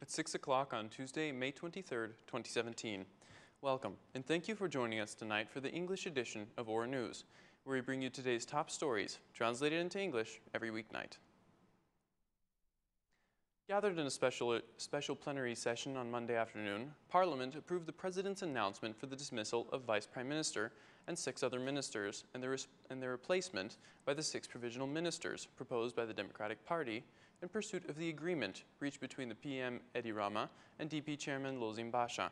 at 6 o'clock on Tuesday, May 23rd, 2017. Welcome, and thank you for joining us tonight for the English edition of OR News, where we bring you today's top stories, translated into English every weeknight. Gathered in a special plenary session on Monday afternoon, Parliament approved the President's announcement for the dismissal of Vice Prime Minister and 6 other ministers and their replacement by the 6 provisional ministers proposed by the Democratic Party in pursuit of the agreement reached between the PM Rama and DP Chairman Lozim Basha.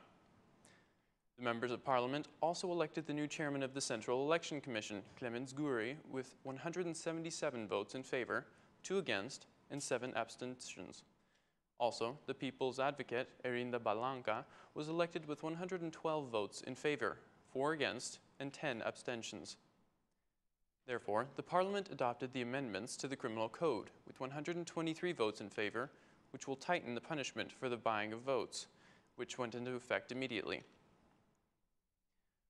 The members of Parliament also elected the new chairman of the Central Election Commission, Clemens Guri, with 177 votes in favor, 2 against, and 7 abstentions. Also, the People's Advocate, Erinda Balanca, was elected with 112 votes in favor, 4 against, and 10 abstentions. Therefore, the Parliament adopted the amendments to the Criminal Code with 123 votes in favor, which will tighten the punishment for the buying of votes, which went into effect immediately.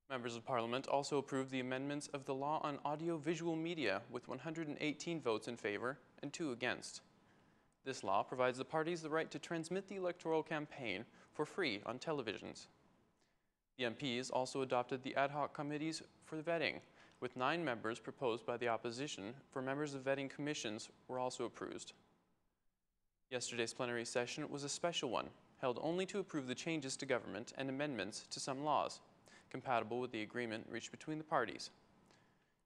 Members of Parliament also approved the amendments of the law on audio-visual media with 118 votes in favor and 2 against. This law provides the parties the right to transmit the electoral campaign for free on televisions. The MPs also adopted the ad hoc committees for vetting, with 9 members proposed by the opposition for members of vetting commissions were also approved. Yesterday's plenary session was a special one, held only to approve the changes to government and amendments to some laws, compatible with the agreement reached between the parties.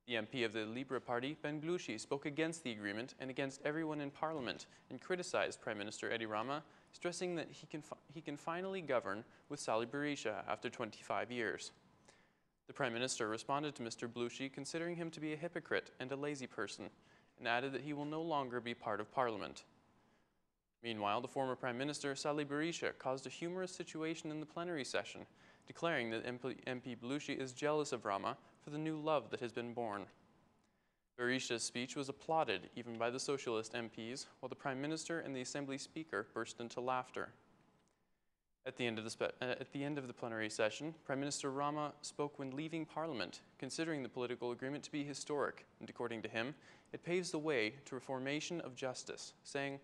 The MP of the Libre Party, Ben Blushi, spoke against the agreement and against everyone in Parliament and criticized Prime Minister Rama, stressing that he can finally govern with Sali Berisha after 25 years. The Prime Minister responded to Mr. Blushi, considering him to be a hypocrite and a lazy person, and added that he will no longer be part of Parliament. Meanwhile, the former Prime Minister, Sali Berisha, caused a humorous situation in the plenary session, declaring that MP Blushi is jealous of Rama for the new love that has been born. Berisha's speech was applauded even by the Socialist MPs, while the Prime Minister and the Assembly Speaker burst into laughter. At the end of the plenary session, Prime Minister Rama spoke when leaving Parliament, considering the political agreement to be historic, and according to him, it paves the way to reformation of justice, saying,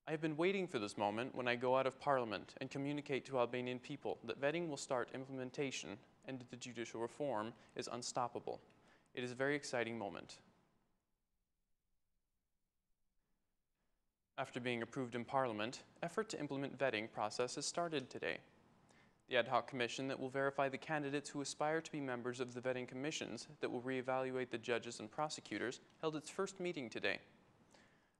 "I have been waiting for this moment when I go out of Parliament and communicate to Albanian people that vetting will start implementation and that the judicial reform is unstoppable. It is a very exciting moment." After being approved in Parliament, effort to implement vetting process has started today. The ad hoc commission that will verify the candidates who aspire to be members of the vetting commissions that will reevaluate the judges and prosecutors held its first meeting today.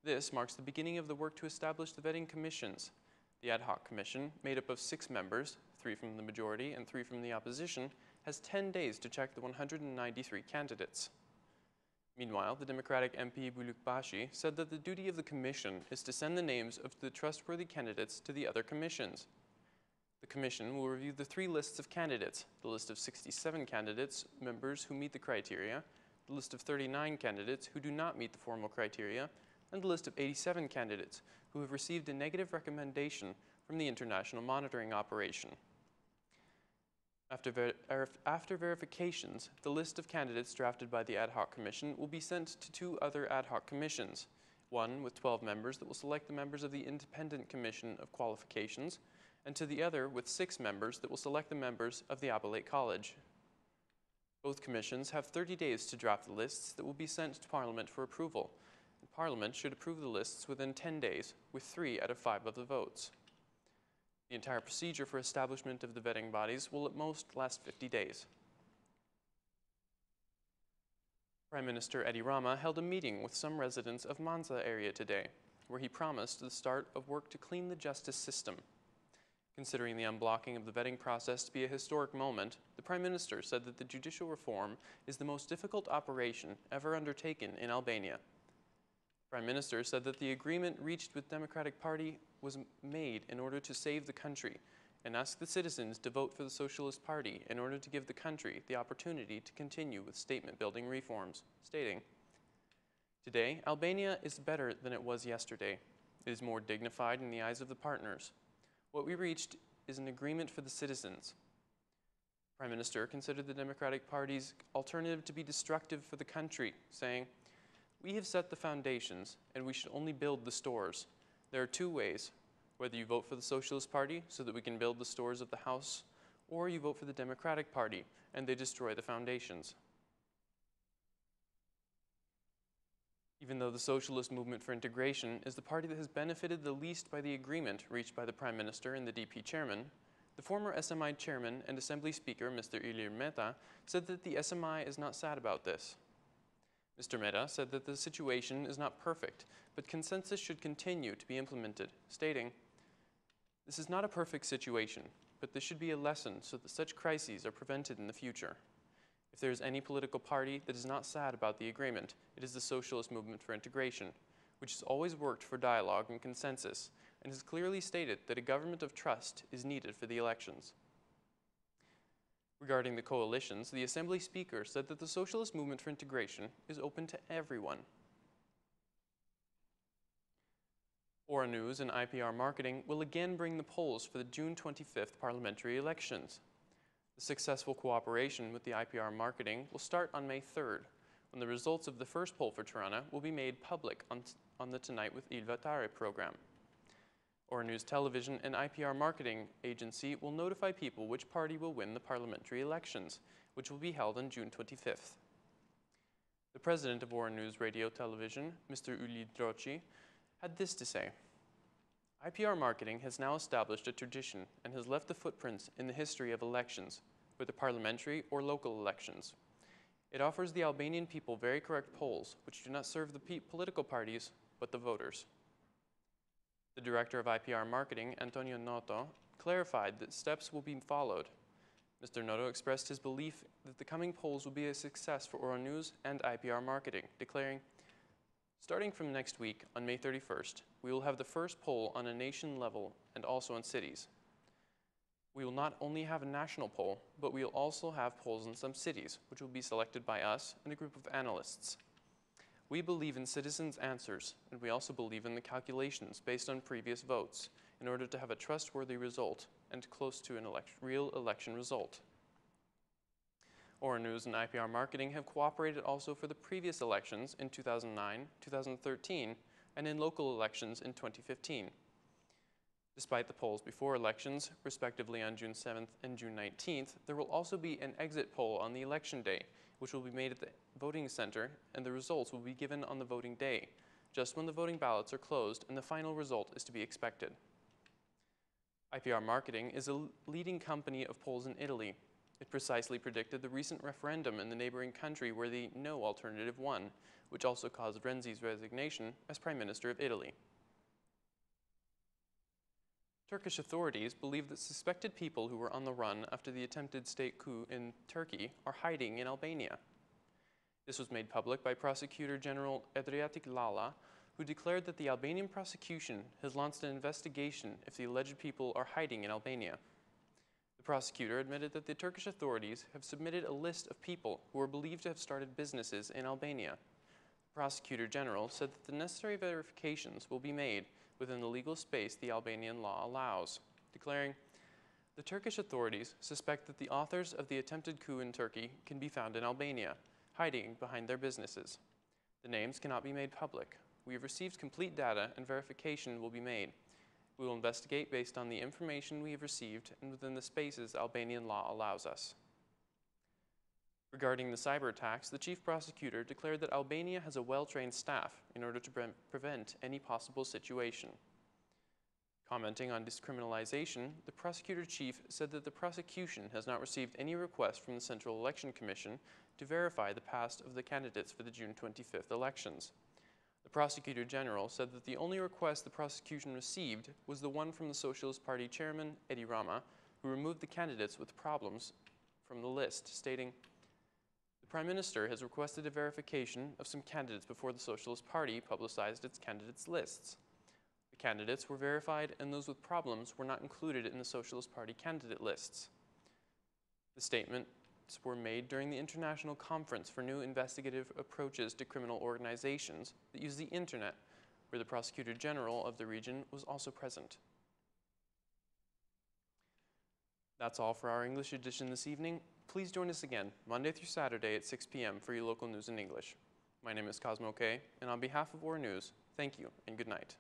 This marks the beginning of the work to establish the vetting commissions. The ad hoc commission, made up of 6 members, 3 from the majority and 3 from the opposition, has 10 days to check the 193 candidates. Meanwhile, the Democratic MP Buluk Bashi said that the duty of the commission is to send the names of the trustworthy candidates to the other commissions. The commission will review the 3 lists of candidates, the list of 67 candidates, members who meet the criteria, the list of 39 candidates who do not meet the formal criteria, and the list of 87 candidates who have received a negative recommendation from the International Monitoring Operation. After verifications, the list of candidates drafted by the ad hoc commission will be sent to 2 other ad hoc commissions, one with 12 members that will select the members of the Independent Commission of Qualifications, and to the other with 6 members that will select the members of the Appellate College. Both commissions have 30 days to draft the lists that will be sent to Parliament for approval, and Parliament should approve the lists within 10 days, with 3 out of 5 of the votes. The entire procedure for establishment of the vetting bodies will at most last 50 days. Prime Minister Rama held a meeting with some residents of Mansa area today, where he promised the start of work to clean the justice system. Considering the unblocking of the vetting process to be a historic moment, the Prime Minister said that the judicial reform is the most difficult operation ever undertaken in Albania. The Prime Minister said that the agreement reached with Democratic Party was made in order to save the country and asked the citizens to vote for the Socialist Party in order to give the country the opportunity to continue with statement-building reforms, stating, "Today, Albania is better than it was yesterday. It is more dignified in the eyes of the partners. What we reached is an agreement for the citizens." The Prime Minister considered the Democratic Party's alternative to be destructive for the country, saying, "We have set the foundations, and we should only build the stores. There are 2 ways. Whether you vote for the Socialist Party so that we can build the stores of the House, or you vote for the Democratic Party and they destroy the foundations. Even though the Socialist Movement for Integration is the party that has benefited the least by the agreement reached by the Prime Minister and the DP chairman, the former SMI chairman and Assembly Speaker, Mr. Ilir Mehta, said that the SMI is not sad about this. Mr. Mehta said that the situation is not perfect, but consensus should continue to be implemented, stating, "This is not a perfect situation, but this should be a lesson so that such crises are prevented in the future. If there is any political party that is not sad about the agreement, it is the Socialist Movement for Integration, which has always worked for dialogue and consensus, and has clearly stated that a government of trust is needed for the elections." Regarding the coalitions, the Assembly Speaker said that the Socialist Movement for Integration is open to everyone. Aura News and IPR Marketing will again bring the polls for the June 25th parliamentary elections. The successful cooperation with the IPR Marketing will start on May 3rd, when the results of the first poll for Tirana will be made public on the Tonight with Il Vatare program. Aura News Television and IPR Marketing Agency will notify people which party will win the parliamentary elections, which will be held on June 25th. The president of Aura News Radio Television, Mr. Uli Droci, had this to say: "IPR Marketing has now established a tradition and has left the footprints in the history of elections, whether parliamentary or local elections. It offers the Albanian people very correct polls, which do not serve the political parties, but the voters." The director of IPR Marketing, Antonio Noto, clarified that steps will be followed. Mr. Noto expressed his belief that the coming polls will be a success for Aura News and IPR Marketing, declaring, "Starting from next week, on May 31st, we will have the first poll on a nation level and also in cities. We will not only have a national poll, but we will also have polls in some cities, which will be selected by us and a group of analysts. We believe in citizens' answers, and we also believe in the calculations based on previous votes in order to have a trustworthy result and close to a real election result." Aura News and IPR Marketing have cooperated also for the previous elections in 2009, 2013, and in local elections in 2015. Despite the polls before elections, respectively on June 7th and June 19th, there will also be an exit poll on the election day, which will be made at the voting center, and the results will be given on the voting day, just when the voting ballots are closed and the final result is to be expected. IPR Marketing is a leading company of polls in Italy. It precisely predicted the recent referendum in the neighboring country where the no alternative won, which also caused Renzi's resignation as Prime Minister of Italy. Turkish authorities believe that suspected people who were on the run after the attempted state coup in Turkey are hiding in Albania. This was made public by Prosecutor General Adriatic Lala, who declared that the Albanian prosecution has launched an investigation if the alleged people are hiding in Albania. The prosecutor admitted that the Turkish authorities have submitted a list of people who are believed to have started businesses in Albania. The Prosecutor General said that the necessary verifications will be made within the legal space the Albanian law allows, declaring, "The Turkish authorities suspect that the authors of the attempted coup in Turkey can be found in Albania, hiding behind their businesses. The names cannot be made public. We have received complete data and verification will be made. We will investigate based on the information we have received and within the spaces Albanian law allows us." Regarding the cyber attacks, the chief prosecutor declared that Albania has a well-trained staff in order to prevent any possible situation. Commenting on discriminalization, the prosecutor chief said that the prosecution has not received any request from the Central Election Commission to verify the past of the candidates for the June 25th elections. The Prosecutor General said that the only request the prosecution received was the one from the Socialist Party chairman, Rama, who removed the candidates with problems from the list, stating, "The Prime Minister has requested a verification of some candidates before the Socialist Party publicized its candidates' lists. The candidates were verified and those with problems were not included in the Socialist Party candidate lists." The statements were made during the International Conference for New Investigative Approaches to Criminal Organizations that use the Internet, where the Prosecutor General of the region was also present. That's all for our English edition this evening. Please join us again, Monday through Saturday at 6 p.m. for your local news in English. My name is Cosmo K, and on behalf of Aura News, thank you and good night.